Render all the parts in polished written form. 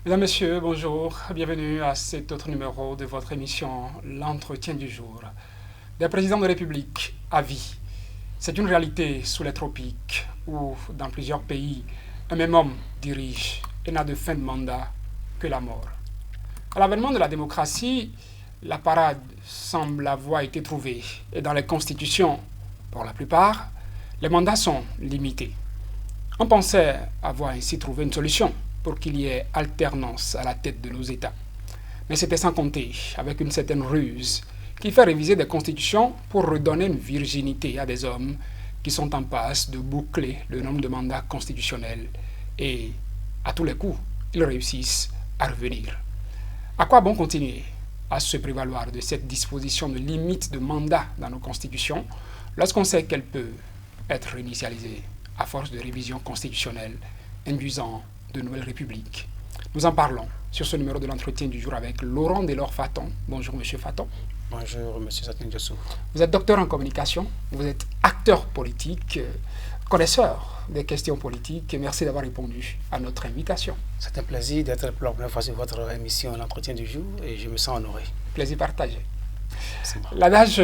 Mesdames, Messieurs, bonjour. Bienvenue à cet autre numéro de votre émission L'entretien du jour. Des présidents de République à vie. C'est une réalité sous les tropiques où, dans plusieurs pays, un même homme dirige et n'a de fin de mandat que la mort. À l'avènement de la démocratie, la parade semble avoir été trouvée et dans les constitutions, pour la plupart, les mandats sont limités. On pensait avoir ainsi trouvé une solution pour qu'il y ait alternance à la tête de nos États. Mais c'était sans compter avec une certaine ruse qui fait réviser des constitutions pour redonner une virginité à des hommes qui sont en passe de boucler le nombre de mandats constitutionnels et, à tous les coups, ils réussissent à revenir. À quoi bon continuer à se prévaloir de cette disposition de limite de mandat dans nos constitutions lorsqu'on sait qu'elle peut être réinitialisée à force de révision constitutionnelle induisant de nouvelles républiques. Nous en parlons sur ce numéro de l'entretien du jour avec Laurent Delors-Faton. Bonjour Monsieur Faton. Bonjour Monsieur Satin Diossou. Vous êtes docteur en communication, vous êtes acteur politique, connaisseur des questions politiques et merci d'avoir répondu à notre invitation. C'est un plaisir d'être pour la première fois sur votre émission L'entretien du jour et je me sens honoré. Plaisir partagé. L'adage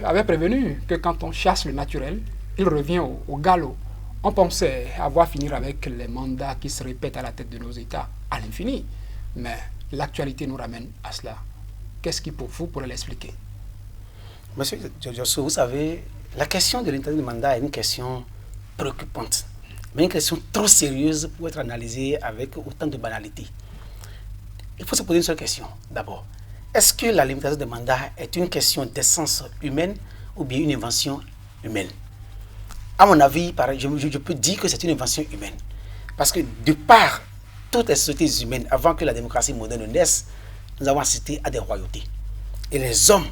avait prévenu que quand on chasse le naturel, il revient au galop. On pensait avoir fini avec les mandats qui se répètent à la tête de nos États à l'infini. Mais l'actualité nous ramène à cela. Qu'est-ce qui, pour vous, pourrait l'expliquer? Monsieur Diossou, vous savez, la question de l'interdiction du mandat est une question préoccupante, mais une question trop sérieuse pour être analysée avec autant de banalité. Il faut se poser une seule question, d'abord. Est-ce que la limitation des mandats est une question d'essence humaine ou bien une invention humaine? À mon avis, je peux dire que c'est une invention humaine. Parce que de par toutes les sociétés humaines, avant que la démocratie moderne naisse, nous avons assisté à des royautés. Et les hommes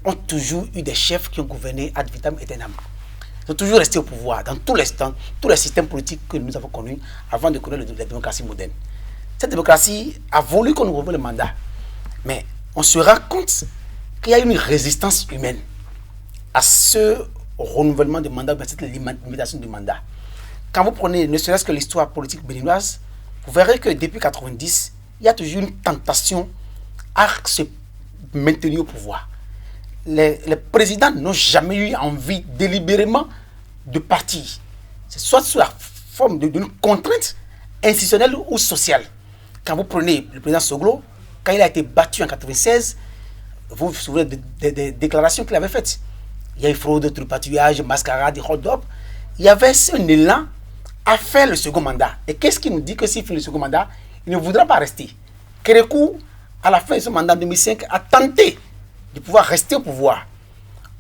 ont toujours eu des chefs qui ont gouverné ad vitam aeternam. Ils ont toujours resté au pouvoir dans tous les systèmes politiques que nous avons connus avant de connaître la démocratie moderne. Cette démocratie a voulu qu'on nous renouvelle le mandat. Mais on se rend compte qu'il y a une résistance humaine à ce renouvellement de mandat, cette limitation du mandat. Quand vous prenez ne serait-ce que l'histoire politique béninoise, vous verrez que depuis 1990, il y a toujours une tentation à se maintenir au pouvoir. Les présidents n'ont jamais eu envie délibérément de partir. C'est soit sous la forme d'une contrainte institutionnelle ou sociale. Quand vous prenez le président Soglo, quand il a été battu en 1996, vous vous souvenez des déclarations qu'il avait faites. Il y a eu fraude, tripatouillage, mascarade, hot-dog. Il y avait un élan à faire le second mandat. Et qu'est-ce qui nous dit que s'il fait le second mandat, il ne voudra pas rester? Kérékou, à la fin de ce mandat en 2005, a tenté de pouvoir rester au pouvoir.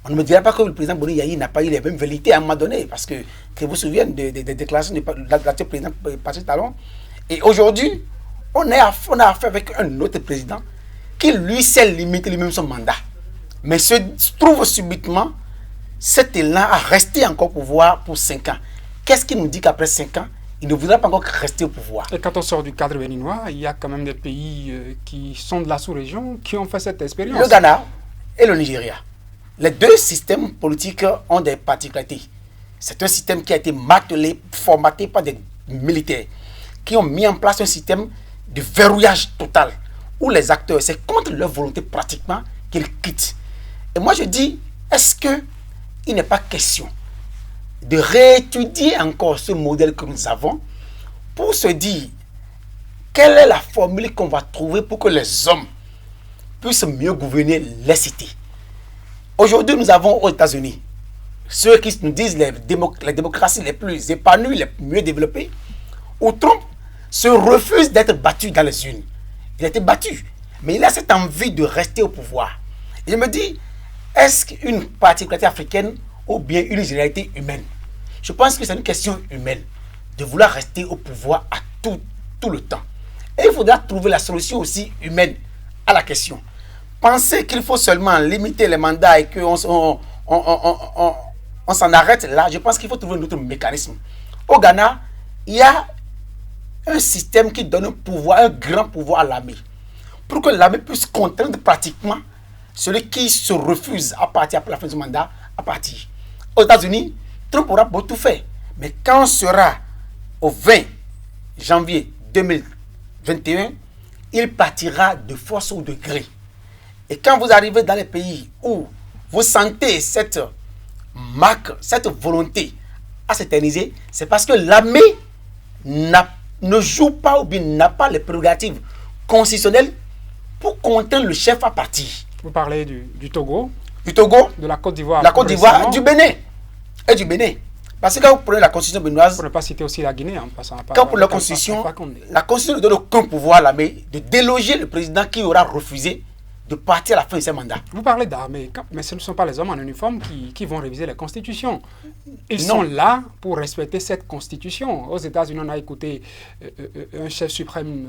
On ne me dirait pas que le président Boni Yahi n'a pas eu les mêmes vérités à un moment donné, parce que vous vous souvenez des déclarations de l'actuel président Patrice Talon. Et aujourd'hui, on a affaire avec un autre président qui lui sait limiter lui-même son mandat. Mais se trouve subitement cet élan à rester encore au pouvoir pour 5 ans. Qu'est-ce qui nous dit qu'après 5 ans, il ne voudra pas encore rester au pouvoir? Et quand on sort du cadre béninois, il y a quand même des pays qui sont de la sous-région qui ont fait cette expérience. Le Ghana et le Nigeria. Les deux systèmes politiques ont des particularités. C'est un système qui a été martelé, formaté par des militaires qui ont mis en place un système de verrouillage total où les acteurs, c'est contre leur volonté pratiquement qu'ils quittent. Et moi je dis, est-ce qu'il n'est pas question de réétudier encore ce modèle que nous avons pour se dire quelle est la formule qu'on va trouver pour que les hommes puissent mieux gouverner les cités. Aujourd'hui, nous avons aux États-Unis ceux qui nous disent les démocraties les plus épanouies, les mieux développées, où Trump se refuse d'être battu dans les urnes. Il a été battu, mais il a cette envie de rester au pouvoir. Et je me dis, est-ce qu'une particularité africaine ou bien une généralité humaine? Je pense que c'est une question humaine de vouloir rester au pouvoir à tout le temps. Et il faudra trouver la solution aussi humaine à la question. Penser qu'il faut seulement limiter les mandats et qu'on s'en arrête là, je pense qu'il faut trouver un autre mécanisme. Au Ghana, il y a un système qui donne un grand pouvoir à l'armée, pour que l'armée puisse contraindre pratiquement celui qui se refuse à partir après la fin du mandat à partir. Aux États-Unis, Trump aura beau tout faire, mais quand on sera au 20 janvier 2021, il partira de force ou de gré. Et quand vous arrivez dans les pays où vous sentez cette marque, cette volonté à s'éterniser, c'est parce que l'armée ne joue pas ou bien n'a pas les prérogatives constitutionnelles pour contraindre le chef à partir. Vous parlez du Togo, du Togo, de la Côte d'Ivoire, du Bénin et du Bénin. Parce que quand vous prenez la constitution béninoise, pour ne pas citer aussi la Guinée, en passant par quand pour la constitution ne donne aucun pouvoir à l'armée de déloger le président qui aura refusé de partir à la fin de ses mandats. Vous parlez d'armée, mais ce ne sont pas les hommes en uniforme qui vont réviser la Constitution. Ils sont là pour respecter cette Constitution. Aux États-Unis, on a écouté un chef suprême,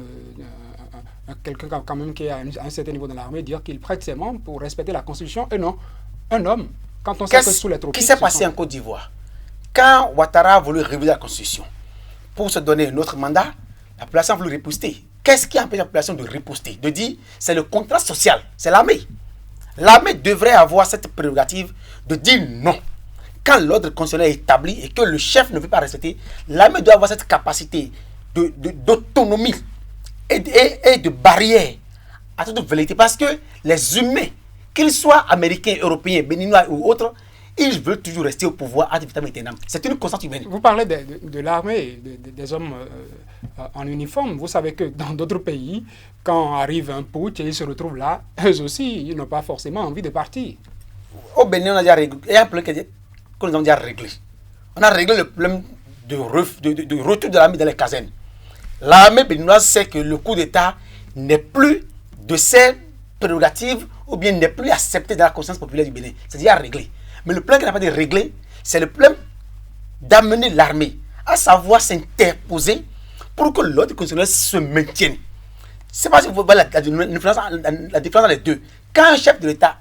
quelqu'un quand même qui est à un certain niveau dans l'armée, dire qu'il prête ses membres pour respecter la Constitution. Et non, un homme, quand on sait que sous les tropiques... Qu'est-ce qui s'est passé en Côte d'Ivoire? Quand Ouattara a voulu réviser la Constitution pour se donner un autre mandat, la population a voulu riposter. Qu'est-ce qui empêche la population de riposter? De dire, c'est le contrat social, c'est l'armée. L'armée devrait avoir cette prérogative de dire non. Quand l'ordre constitutionnel est établi et que le chef ne veut pas respecter, l'armée doit avoir cette capacité d'autonomie et de barrière à toute velléité. Parce que les humains, qu'ils soient américains, européens, béninois ou autres, ils veulent toujours rester au pouvoir ad vitam aeternam. C'est une constante humaine. Vous parlez de l'armée, des hommes en uniforme. Vous savez que dans d'autres pays, quand arrive un putsch et ils se retrouvent là, eux aussi, ils n'ont pas forcément envie de partir. Au Bénin, on a déjà réglé. Il y a un problème que nous avons déjà réglé. On a réglé le problème de retour de l'armée dans les casernes. L'armée béninoise sait que le coup d'État n'est plus de ses prérogatives ou bien n'est plus accepté dans la conscience populaire du Bénin. C'est déjà réglé. Mais le plan qui n'a pas été réglé, c'est le plan d'amener l'armée à savoir s'interposer pour que l'ordre constitutionnel se maintienne. C'est pas si vous voyez la différence dans les deux. Quand un chef de l'État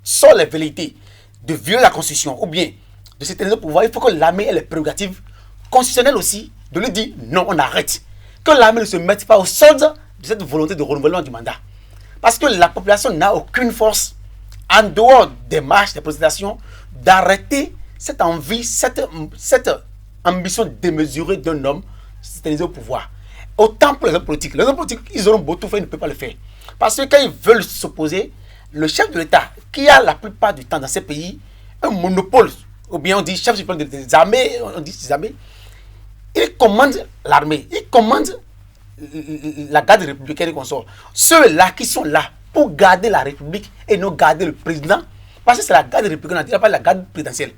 sort les velléités de violer la Constitution ou bien de s'éterniser au pouvoir, il faut que l'armée ait les prérogatives constitutionnelles aussi de lui dire non, on arrête. Que l'armée ne se mette pas au solde de cette volonté de renouvellement du mandat. Parce que la population n'a aucune force en dehors des marches, des protestations, d'arrêter cette envie, cette ambition démesurée d'un homme s'éterniser au pouvoir. Autant pour les hommes politiques. Les hommes politiques, ils auront beau tout faire, ils ne peuvent pas le faire. Parce que quand ils veulent s'opposer, le chef de l'État, qui a la plupart du temps dans ces pays un monopole, ou bien on dit chef suprême des armées, on dit des armées, il commande l'armée, il commande la garde républicaine et consorts. Ceux-là qui sont là pour garder la République et non garder le président, parce que c'est la garde républicaine, on ne pas la garde présidentielle.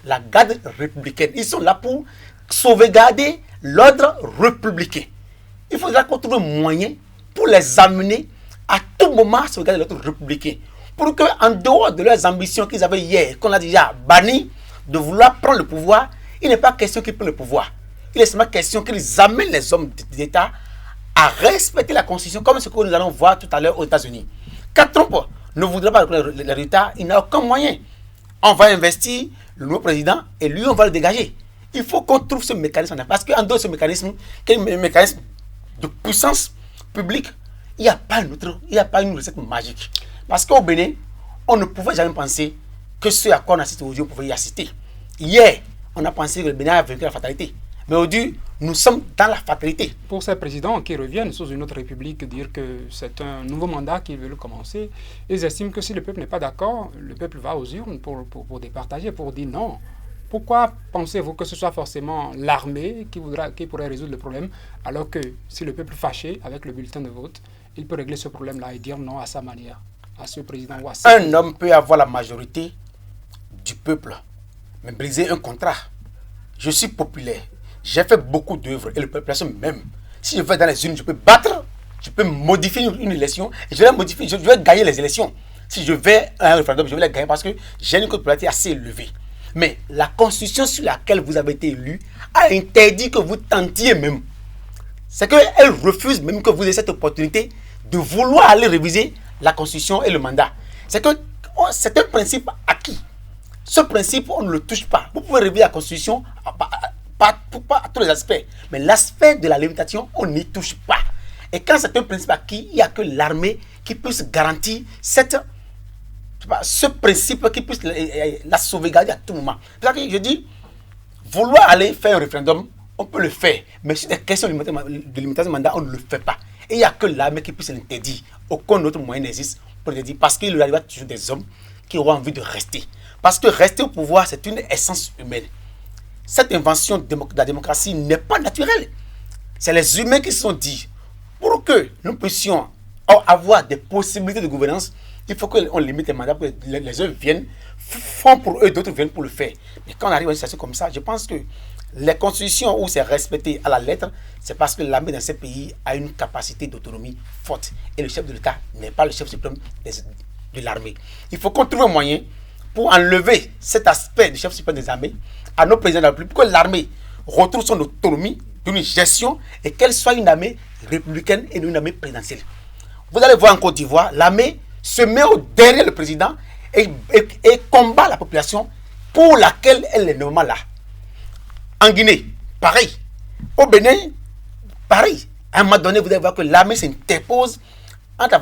La garde républicaine, ils sont là pour sauvegarder l'ordre républicain. Il faudra qu'on trouve un moyen pour les amener à tout moment à sauvegarder l'ordre républicain. Pour qu'en dehors de leurs ambitions qu'ils avaient hier, qu'on a déjà bannies, de vouloir prendre le pouvoir, il n'est pas question qu'ils prennent le pouvoir. Il est seulement question qu'ils amènent les hommes d'État à respecter la Constitution, comme ce que nous allons voir tout à l'heure aux États-Unis. Quand Trump ne voudra pas reconnaître les résultats, il n'a aucun moyen. On va investir le nouveau président et lui, on va le dégager. Il faut qu'on trouve ce mécanisme. Parce qu'en dehors de ce mécanisme, qui est un mécanisme de puissance publique, il n'y a pas une recette magique. Parce qu'au Bénin, on ne pouvait jamais penser que ce à quoi on assiste aujourd'hui, on pouvait y assister. Hier, on a pensé que le Bénin a vaincu la fatalité. Mais aujourd'hui, nous sommes dans la fatalité. Pour ces présidents qui reviennent sous une autre république dire que c'est un nouveau mandat qu'ils veulent commencer, ils estiment que si le peuple n'est pas d'accord, le peuple va aux urnes pour départager, pour dire non. Pourquoi pensez-vous que ce soit forcément l'armée qui pourrait résoudre le problème, alors que si le peuple fâché avec le bulletin de vote, il peut régler ce problème-là et dire non à sa manière, à ce président ou à ce président. Un homme peut avoir la majorité du peuple, mais briser un contrat. Je suis populaire. J'ai fait beaucoup d'œuvres et le peuple même. Si je vais dans les urnes, je peux battre, je peux modifier une élection et je vais modifier, je vais gagner les élections. Si je vais à un référendum, je vais les gagner parce que j'ai une popularité assez élevée. Mais la constitution sur laquelle vous avez été élu a interdit que vous tentiez même. C'est qu'elle refuse même que vous ayez cette opportunité de vouloir aller réviser la constitution et le mandat. C'est que c'est un principe acquis. Ce principe, on ne le touche pas. Vous pouvez réviser la constitution pas à tous les aspects. Mais l'aspect de la limitation, on n'y touche pas. Et quand c'est un principe acquis, il n'y a que l'armée qui puisse garantir ce principe, qui puisse la sauvegarder à tout moment. C'est pour ça que je dis, vouloir aller faire un référendum, on peut le faire. Mais sur des questions de limitation de mandat, on ne le fait pas. Et il n'y a que l'armée qui puisse l'interdire. Aucun autre moyen n'existe pour l'interdire parce qu'il y aura toujours des hommes qui auront envie de rester. Parce que rester au pouvoir, c'est une essence humaine. Cette invention de la démocratie n'est pas naturelle. C'est les humains qui se sont dit, pour que nous puissions avoir des possibilités de gouvernance, il faut qu'on limite les mandats pour que les uns viennent, font pour eux, d'autres viennent pour le faire. Mais quand on arrive à une situation comme ça, je pense que les constitutions où c'est respecté à la lettre, c'est parce que l'armée dans ces pays a une capacité d'autonomie forte. Et le chef de l'État n'est pas le chef suprême de l'armée. Il faut qu'on trouve un moyen pour enlever cet aspect du chef suprême des armées à nos présidents de la République, pour que l'armée retrouve son autonomie d'une gestion et qu'elle soit une armée républicaine et une armée présidentielle. Vous allez voir en Côte d'Ivoire, l'armée se met derrière le président et combat la population pour laquelle elle est normalement là. En Guinée, pareil. Au Bénin, pareil. À un moment donné, vous allez voir que l'armée s'interpose entre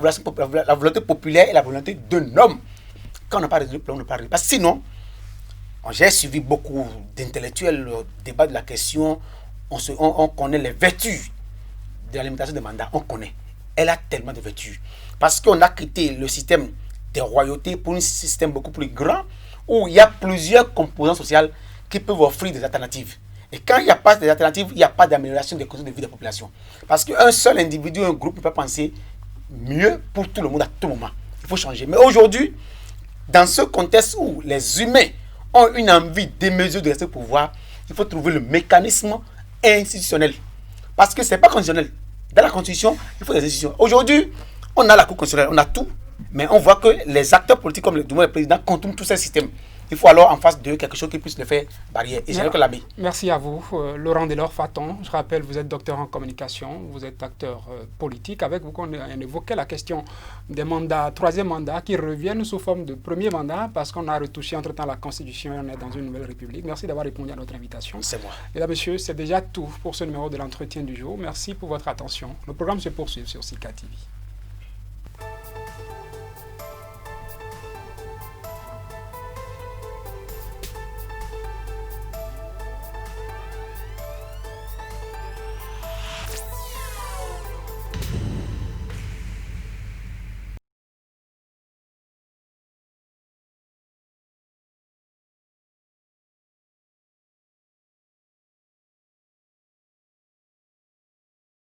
la volonté populaire et la volonté d'un homme. Quand on n'a pas résolu le problème, on n'a pas résolu. Parce que sinon, j'ai suivi beaucoup d'intellectuels débat de la question. On connaît les vertus de l'alimentation des mandats. On connaît. Elle a tellement de vertus. Parce qu'on a quitté le système des royautés pour un système beaucoup plus grand où il y a plusieurs composantes sociales qui peuvent offrir des alternatives. Et quand il n'y a pas d'alternatives, il n'y a pas d'amélioration des conditions de vie des populations. Parce qu'un seul individu, un groupe ne peut pas penser mieux pour tout le monde à tout moment. Il faut changer. Mais aujourd'hui, dans ce contexte où les humains ont une envie démesurée de rester au pouvoir, il faut trouver le mécanisme institutionnel. Parce que ce n'est pas constitutionnel. Dans la Constitution, il faut des institutions. Aujourd'hui, on a la Cour constitutionnelle, on a tout, mais on voit que les acteurs politiques comme le président contournent tout ce système. Il faut alors en face d'eux quelque chose qui puisse le faire barrière. Et c'est que l'armée. Merci à vous. Laurent Delors-Faton, je rappelle, vous êtes docteur en communication, vous êtes acteur politique. Avec vous, on évoquait la question des mandats, troisième mandat, qui reviennent sous forme de premier mandat parce qu'on a retouché entre-temps la Constitution et on est dans une nouvelle République. Merci d'avoir répondu à notre invitation. C'est moi. Mesdames, Messieurs, c'est déjà tout pour ce numéro de l'entretien du jour. Merci pour votre attention. Le programme se poursuit sur Sika TV.